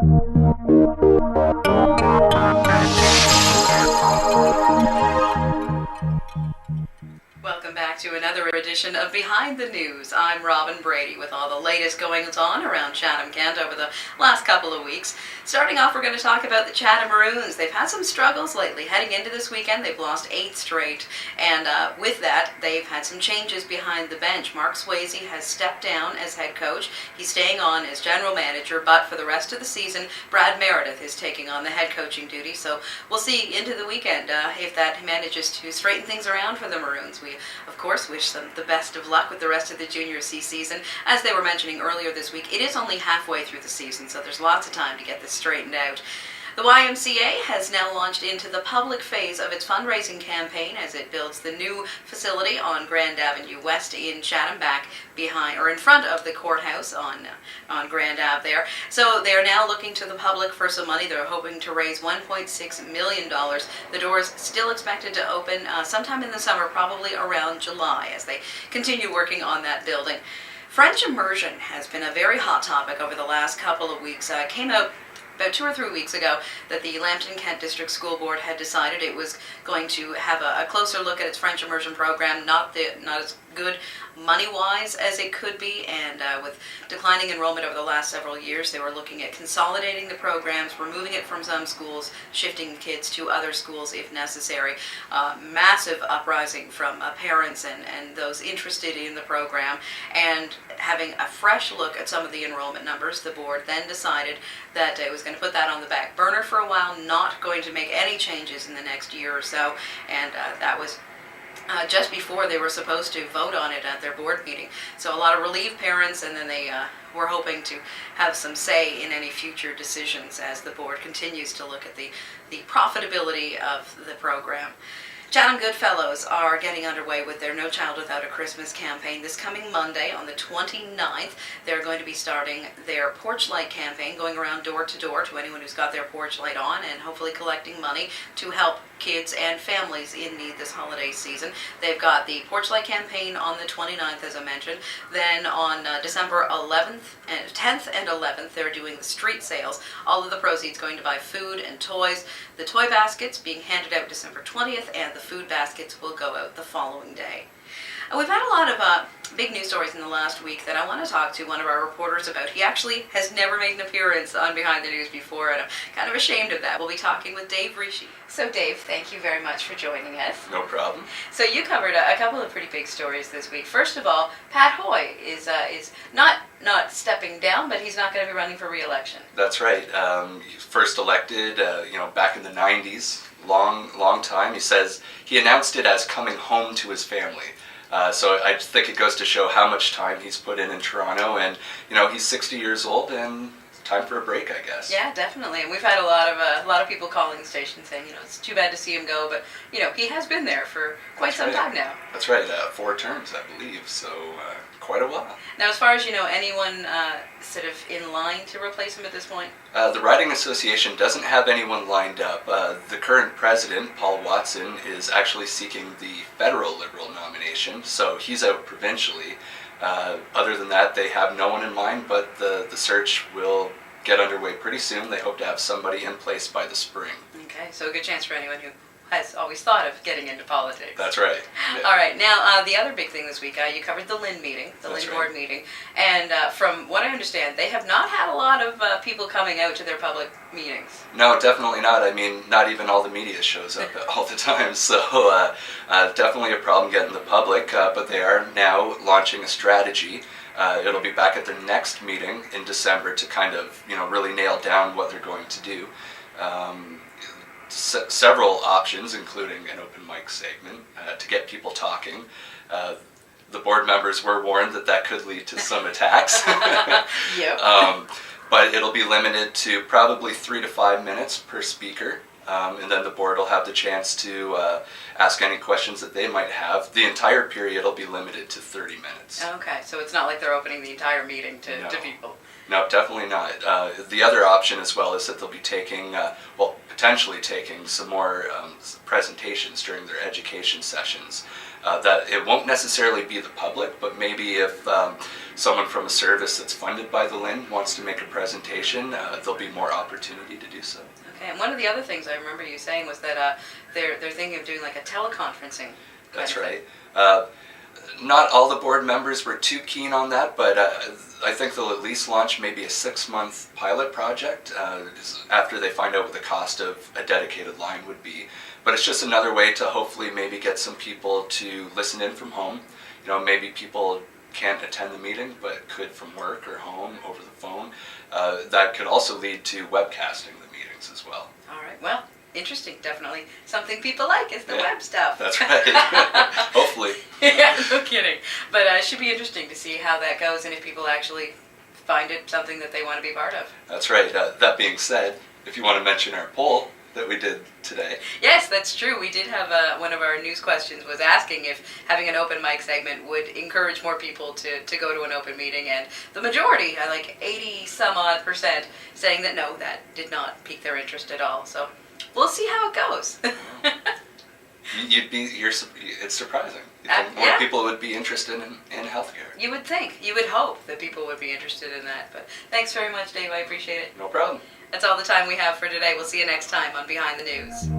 Welcome back to another edition of Behind the News. I'm Robyn Brady with all the latest goings on around Chatham-Kent over the last couple of weeks. Starting off, we're going to talk about the Chatham Maroons. They've had some struggles lately. Heading into this weekend, they've lost 8 straight, and with that, they've had some changes behind the bench. Mark Swayze has stepped down as head coach. He's staying on as general manager, but for the rest of the season, Brad Meredith is taking on the head coaching duty. So we'll see into the weekend if that manages to straighten things around for the Maroons. We, of course, wish them the best of luck with the rest of the Junior C season. As they were mentioning earlier this week, it is only halfway through the season, so there's lots of time to get this straightened out. The YMCA has now launched into the public phase of its fundraising campaign as it builds the new facility on Grand Avenue West in Chatham, back behind or in front of the courthouse on Grand Ave there. So they're now looking to the public for some money. They're hoping to raise $1.6 million. The doors still expected to open sometime in the summer, probably around July, as they continue working on that building. French immersion has been a very hot topic over the last couple of weeks. Came out about 2 or 3 weeks ago that the Chatham-Kent District School Board had decided it was going to have a closer look at its French immersion program, not as good money-wise as it could be, and with declining enrollment over the last several years, they were looking at consolidating the programs, removing it from some schools, shifting kids to other schools if necessary. Massive uprising from parents and those interested in the program, and having a fresh look at some of the enrollment numbers, the board then decided that it was going to put that on the back burner for a while, not going to make any changes in the next year or so, and that was just before they were supposed to vote on it at their board meeting. So a lot of relieved parents, and then they were hoping to have some say in any future decisions as the board continues to look at the profitability of the program. Chatham Goodfellows are getting underway with their No Child Without a Christmas campaign. This coming Monday, on the 29th, they're going to be starting their porch light campaign, going around door to door to anyone who's got their porch light on, and hopefully collecting money to help kids and families in need this holiday season. They've got the porch light campaign on the 29th, as I mentioned. Then on December 10th and 11th, they're doing the street sales. All of the proceeds going to buy food and toys. The toy baskets being handed out December 20th, and the food baskets will go out the following day. And we've had a lot of big news stories in the last week that I want to talk to one of our reporters about. He actually has never made an appearance on Behind the News before, and I'm kind of ashamed of that. We'll be talking with Dave Rishi. So Dave, thank you very much for joining us. No problem. So you covered a couple of pretty big stories this week. First of all, Pat Hoy is not stepping down, but he's not going to be running for re-election. That's right. He was first elected, back in the 90s. Long time. He says he announced it as coming home to his family. So I think it goes to show how much time he's put in Toronto, and he's 60 years old, and time for a break, I guess. Yeah, definitely. And we've had a lot of people calling the station saying, it's too bad to see him go, but he has been there for quite some time now. That's right. 4 terms, I believe. So quite a while. Now, as far as anyone sort of in line to replace him at this point? The Riding Association doesn't have anyone lined up. The current president, Paul Watson, is actually seeking the federal Liberal nomination, so he's out provincially. Other than that, they have no one in mind, but the search will get underway pretty soon. They hope to have somebody in place by the spring. Okay, so a good chance for anyone who has always thought of getting into politics. That's right. Yeah. All right, now the other big thing this week, you covered the Lynn meeting, the Lynn board meeting, and from what I understand, they have not had a lot of people coming out to their public meetings. No, definitely not. I mean, not even all the media shows up all the time, so definitely a problem getting the public, but they are now launching a strategy. It'll be back at their next meeting in December to kind of, really nail down what they're going to do. Several options, including an open mic segment to get people talking. The board members were warned that could lead to some attacks. Yep. But it'll be limited to probably 3 to 5 minutes per speaker. And then the board will have the chance to ask any questions that they might have. The entire period will be limited to 30 minutes. Okay, so it's not like they're opening the entire meeting to people. No, definitely not. The other option as well is that they'll be taking, potentially taking some more presentations during their education sessions. that it won't necessarily be the public, but maybe if someone from a service that's funded by the LIN wants to make a presentation, there'll be more opportunity to do so. Okay, and one of the other things I remember you saying was that they're thinking of doing like a teleconferencing. That's right. Not all the board members were too keen on that, but I think they'll at least launch maybe a 6-month pilot project after they find out what the cost of a dedicated line would be. But it's just another way to hopefully maybe get some people to listen in from home. You know, maybe people can't attend the meeting but could from work or home over the phone. That could also lead to webcasting the meetings as well. All right, well, interesting, definitely. Something people like is the web stuff. That's right. Hopefully. Yeah, no kidding. But it should be interesting to see how that goes and if people actually find it something that they want to be part of. That's right. That being said, if you want to mention our poll that we did today. Yes, that's true. We did have one of our news questions was asking if having an open mic segment would encourage more people to go to an open meeting, and the majority, like 80-some-odd%, saying that no, that did not pique their interest at all. So we'll see how it goes. It's surprising. You think more people would be interested in healthcare. You would think. You would hope that people would be interested in that. But thanks very much, Dave. I appreciate it. No problem. That's all the time we have for today. We'll see you next time on Behind the News.